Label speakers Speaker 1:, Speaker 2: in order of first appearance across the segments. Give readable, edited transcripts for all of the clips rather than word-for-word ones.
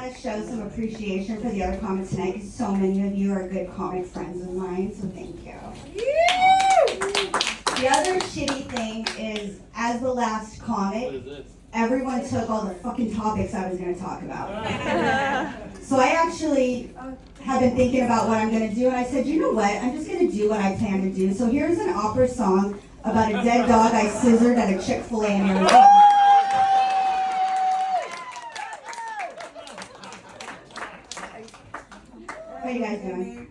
Speaker 1: want to show some appreciation for the other comics tonight because so many of you are good comic friends of mine, so thank you. The other shitty thing is, as the last comic, everyone took all the fucking topics I was going to talk about. So I actually have been thinking about what I'm going to do, and I said, you know what, I'm just going to do what I plan to do. So here's an opera song about a dead dog I scissored at a Chick-fil-A in Arizona. What are you guys doing?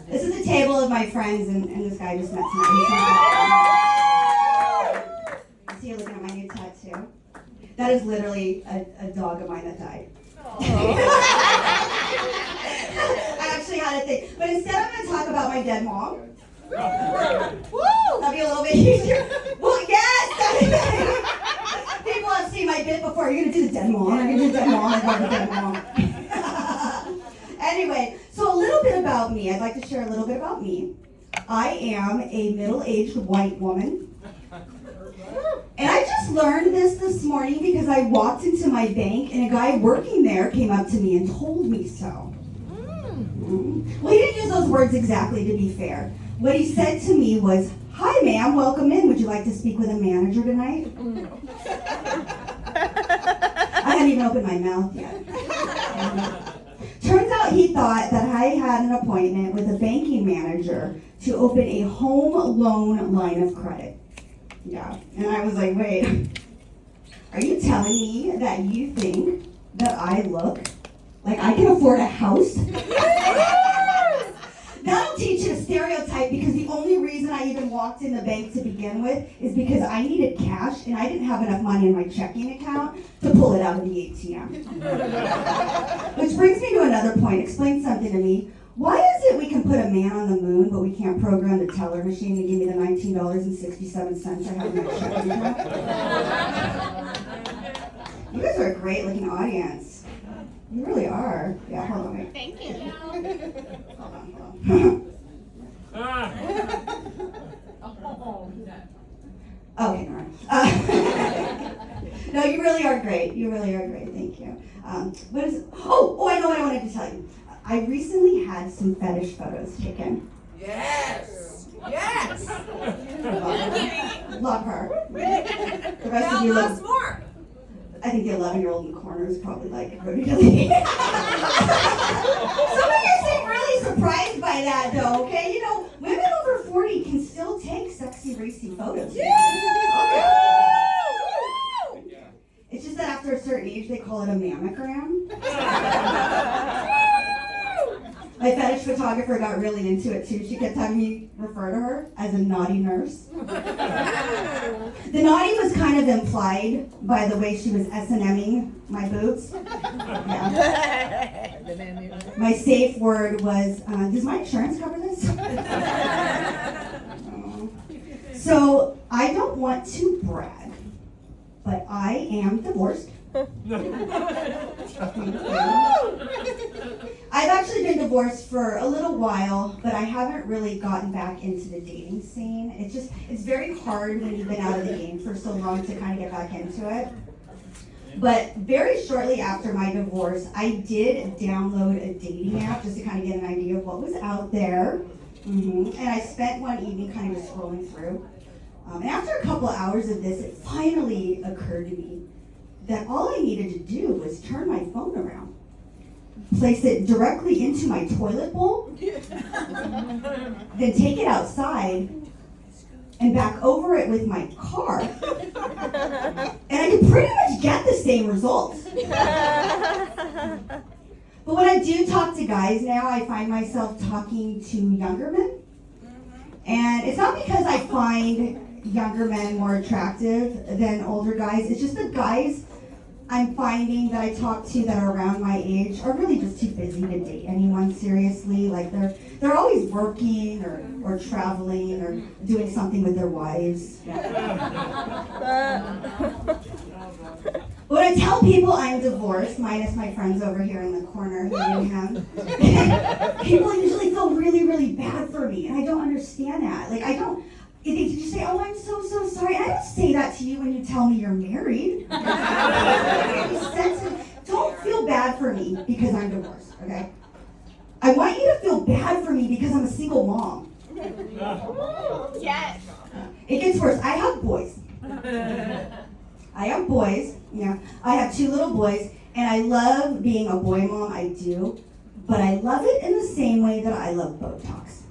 Speaker 1: This is a table of my friends, and this guy just met tonight. I see you looking at my new tattoo. That is literally a dog of mine that died. I actually had a thing. But instead I'm going to talk about my dead mom. That'll be a little bit easier. Well, yes! People have seen my bit before. You're going to do the dead mom. I'm going to do the dead mom. I'm going to do the dead mom. Anyway, so a little bit about me. I'd like to share a little bit about me. I am a middle-aged white woman. And I just learned this morning because I walked into my bank and a guy working there came up to me and told me so. Well, he didn't use those words exactly, to be fair. What he said to me was, "Hi, ma'am, welcome in. Would you like to speak with a manager tonight?" I hadn't even opened my mouth yet. Turns out he thought that I had an appointment with a banking manager to open a home loan line of credit. Yeah, and I was like, wait, are you telling me that you think that I look like I can afford a house? That'll teach you a stereotype, because the only reason I even walked in the bank to begin with is because I needed cash and I didn't have enough money in my checking account to pull it out of the ATM. Which brings me to another point. Explain something to me. Why is it we can put a man on the moon, but we can't program the teller machine to give me the $19.67 I have in my checking account? You guys are a great looking audience. You really are. Yeah, hold on. Wait.
Speaker 2: Thank you.
Speaker 1: Hold on. Okay, all right. No, you really are great. You really are great. Thank you. What is? Oh, I know what I wanted to tell you. I recently had some fetish photos taken.
Speaker 3: Yes.
Speaker 1: Love her. The rest of you
Speaker 3: Now
Speaker 1: look.
Speaker 3: lots more.
Speaker 1: I think the 11-year-old in the corner is probably like, Rudy. Some of you seem really surprised by that, though. Okay, you know, women over 40 can still take sexy, racy photos.
Speaker 3: Yeah.
Speaker 1: Okay. It's just that after a certain age, they call it a mammogram. My fetish photographer got really into it too. She kept having me refer to her as a naughty nurse. The naughty was kind of implied by the way she was S&M'ing my boobs. Yeah. My safe word was, does my insurance cover this? So I don't want to brag, but I am divorced. I've actually been divorced for a little while, but I haven't really gotten back into the dating scene. It's very hard when you've been out of the game for so long to kind of get back into it. But very shortly after my divorce, I did download a dating app just to kind of get an idea of what was out there. And I spent one evening kind of just scrolling through. And after a couple of hours of this, it finally occurred to me that all I needed to do was turn my phone around, place it directly into my toilet bowl, then take it outside and back over it with my car. And I could pretty much get the same results. But when I do talk to guys now, I find myself talking to younger men. And it's not because I find younger men more attractive than older guys. It's just the guys I'm finding that I talk to that are around my age are really just too busy to date anyone seriously. Like they're always working or traveling or doing something with their wives. When I tell people I'm divorced, minus my friends over here in the corner hating him, people usually feel really, really bad for me, and I don't understand that. Like they just say, "Oh, I'm so sorry." I don't say that to you when you tell me you're married. Don't feel bad for me because I'm divorced, okay? I want you to feel bad for me because I'm a single mom.
Speaker 2: Yes.
Speaker 1: It gets worse. I have boys. I have 2 little boys, and I love being a boy mom, I do, but I love it in the same way that I love Botox.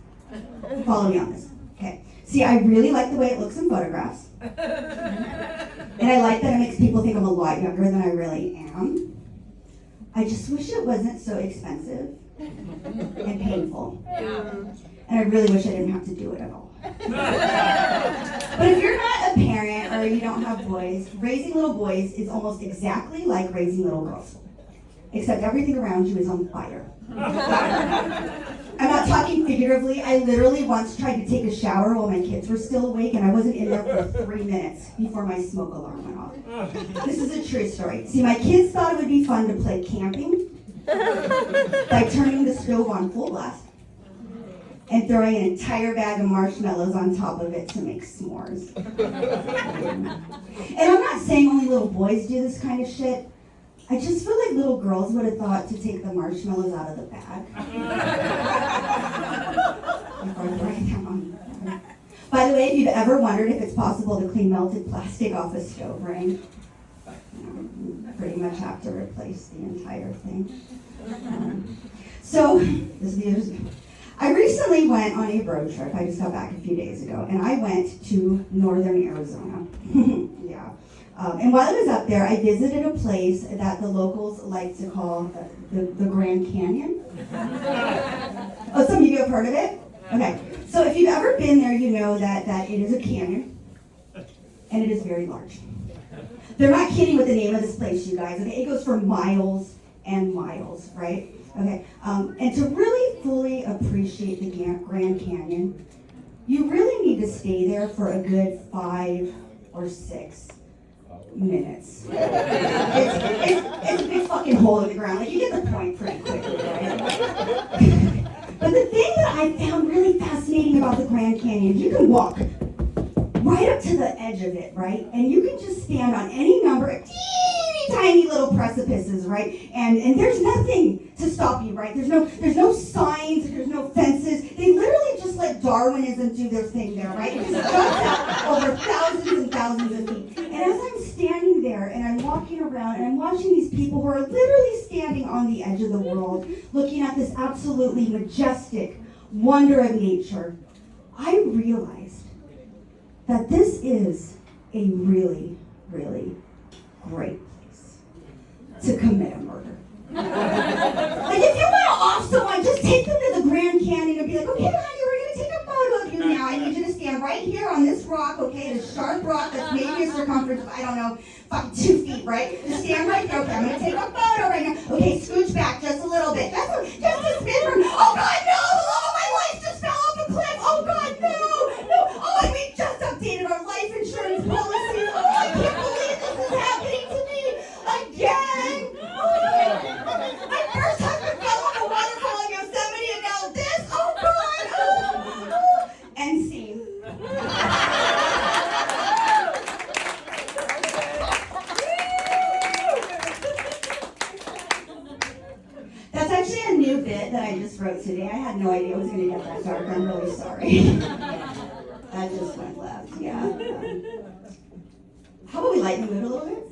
Speaker 1: Follow me on this, okay? See, I really like the way it looks in photographs, and I like that it makes people think I'm a lot younger than I really am. I just wish it wasn't so expensive and painful. And I really wish I didn't have to do it at all. But if you're not a parent or you don't have boys, raising little boys is almost exactly like raising little girls. Except everything around you is on fire. I'm not talking figuratively. I literally once tried to take a shower while my kids were still awake, and I wasn't in there for 3 minutes before my smoke alarm went off. This is a true story. See, my kids thought it would be fun to play camping by turning the stove on full blast and throwing an entire bag of marshmallows on top of it to make s'mores. And I'm not saying only little boys do this kind of shit. I just feel like little girls would have thought to take the marshmallows out of the bag. By the way, if you've ever wondered if it's possible to clean melted plastic off a stove ring, you pretty much have to replace the entire thing. I recently went on a road trip. I just got back a few days ago, and I went to northern Arizona. Yeah. And while I was up there, I visited a place that the locals like to call the Grand Canyon. Oh, some of you have heard of it? Okay. So if you've ever been there, you know that it is a canyon, and it is very large. They're not kidding with the name of this place, you guys. Okay, it goes for miles and miles, right? Okay, and to really fully appreciate the Grand Canyon, you really need to stay there for a good 5 or 6 minutes. It's a big fucking hole in the ground. Like, you get the point pretty quickly, right? But the thing that I found really fascinating about the Grand Canyon, you can walk right up to the edge of it, right? And you can just stand on any number of teeny tiny little precipices, right? And there's nothing to stop you, right? There's no signs, there's no fences. They literally just let Darwinism do their thing there, right? It just jumps out over thousands and thousands of feet. And as I'm standing there and I'm walking around and I'm watching these people who are literally standing on the edge of the world, looking at this absolutely majestic wonder of nature, I realized that this is a really, really great place to commit a murder. Like, if you want to off someone, just take them to the Grand Canyon and be like, okay, honey, we're going to take a photo of you now. I need you to stand right here on this rock, okay, this sharp rock that's maybe a circumference of, I don't know, fucking 2 feet, right? Just stand right there. Okay, I'm going to take a photo right now. Okay, scooch back just a little bit. Just a spin from, oh, God, no, the love of my life just fell off a cliff. Oh, God, no. Oh, and we just updated our life insurance policies. Oh, I can't believe this is happening to me again. My first husband fell off a waterfall in Yosemite, and now this. Oh, God. Oh. End scene. That's actually a new bit that I just wrote today. I had no idea it was going to get that dark. I'm really sorry. That just went left, yeah. How about we lighten the mood a little bit?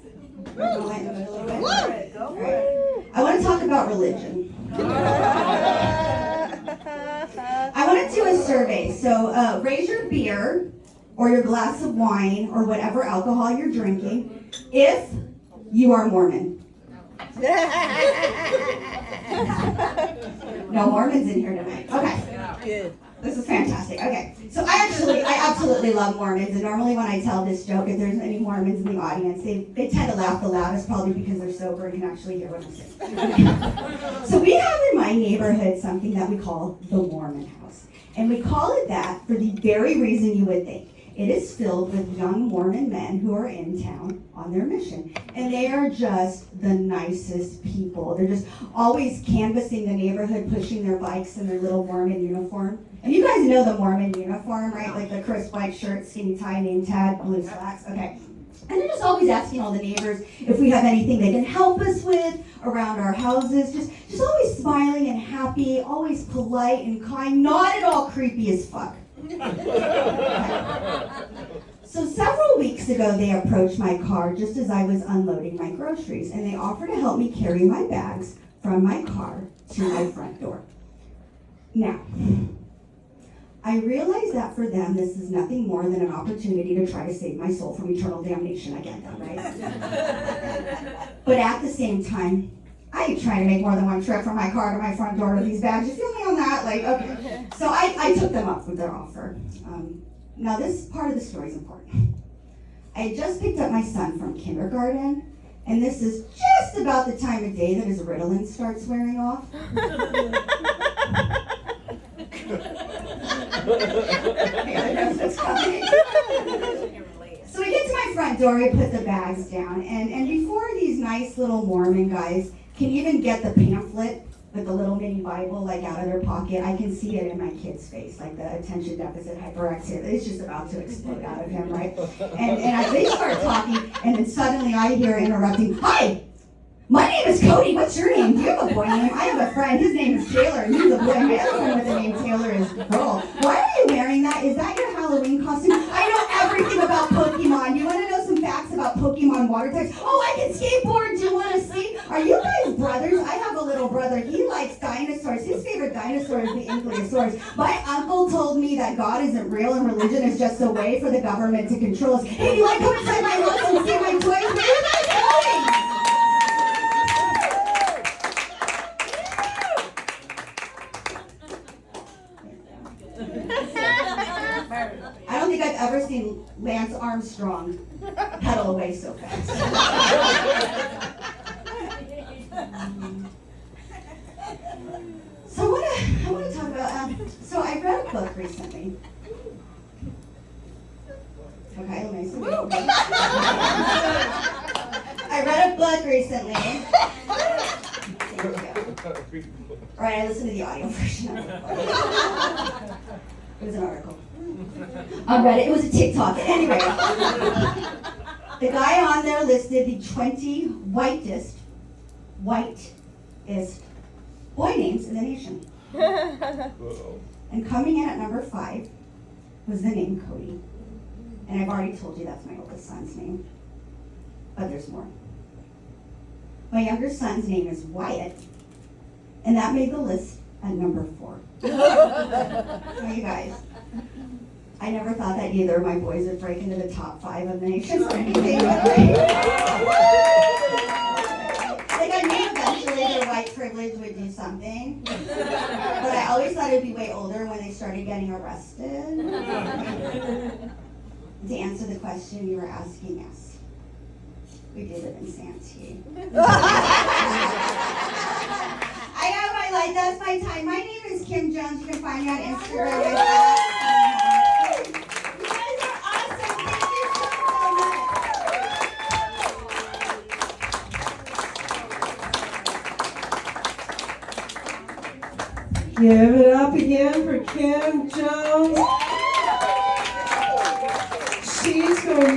Speaker 1: Lighten the mood a little bit? All right. I want to talk about religion. I want to do a survey. So raise your beer or your glass of wine or whatever alcohol you're drinking if you are Mormon. No Mormons in here tonight. Okay. Good. This is fantastic. Okay. So I absolutely love Mormons, and normally when I tell this joke, if there's any Mormons in the audience, they tend to laugh the loudest, probably because they're sober and can actually hear what I'm saying. So we have in my neighborhood something that we call the Mormon house. And we call it that for the very reason you would think. It is filled with young Mormon men who are in town on their mission. And they are just the nicest people. They're just always canvassing the neighborhood, pushing their bikes in their little Mormon uniform. And you guys know the Mormon uniform, right? Like the crisp white shirt, skinny tie, name tag, blue slacks. Okay. And they're just always asking all the neighbors if we have anything they can help us with around our houses. Just always smiling and happy, always polite and kind, not at all creepy as fuck. So several weeks ago, they approached my car just as I was unloading my groceries, and they offered to help me carry my bags from my car to my front door. Now, I realize that for them, this is nothing more than an opportunity to try to save my soul from eternal damnation. I get that, right? But at the same time, I ain't trying to make more than one trip from my car to my front door with these bags. You feel me on that? Like, okay. So I took them up with their offer. Now, this part of the story is important. I had just picked up my son from kindergarten, and this is just about the time of day that his Ritalin starts wearing off. So we get to my front door, we put the bags down, and before these nice little Mormon guys can even get the pamphlet with the little mini Bible like out of their pocket, I can see it in my kid's face, like the attention deficit hyperactivity. It's just about to explode out of him, right? And as they start talking, and then suddenly I hear interrupting, "Hi! My name is Cody. What's your name? Do you have a boy name? I have a friend. His name is Taylor, and he's a boy. My other friend with the name Taylor is girl. Why are you wearing that? Is that your Halloween costume? I know everything about Pokemon. Do you want to know some facts about Pokemon water types? Oh, I can skateboard. Do you want to see? Are you guys brothers? I have a little brother. He likes dinosaurs. His favorite dinosaur is the Ankylosaurus. My uncle told me that God isn't real and religion is just a way for the government to control us. Hey, do you want to come inside my house and see my toys? Where are you guys going? I don't think I've ever seen Lance Armstrong pedal away so fast. So I want to talk about, so I read a book recently. Okay, let me see. I read a book recently. Thank you. All right, I listened to the audio version of the book. It was an article. On Reddit, it was a TikTok. Anyway, the guy on there listed the 20 whitest boy names in the nation. And coming in at number 5 was the name Cody. And I've already told you that's my oldest son's name. But there's more. My younger son's name is Wyatt. And that made the list at number 4. So you guys, I never thought that either of my boys would break into the top 5 of the nation or anything. Like I knew eventually their white privilege would do something. But I always thought it would be way older when they started getting arrested. To answer the question you were asking, yes. We do live in Santee. I know my life, that's my time. My name is Kim Jones. You can find me on Instagram. You guys are awesome. Thank you so much.
Speaker 2: Give it up again for Kim Jones. She's going to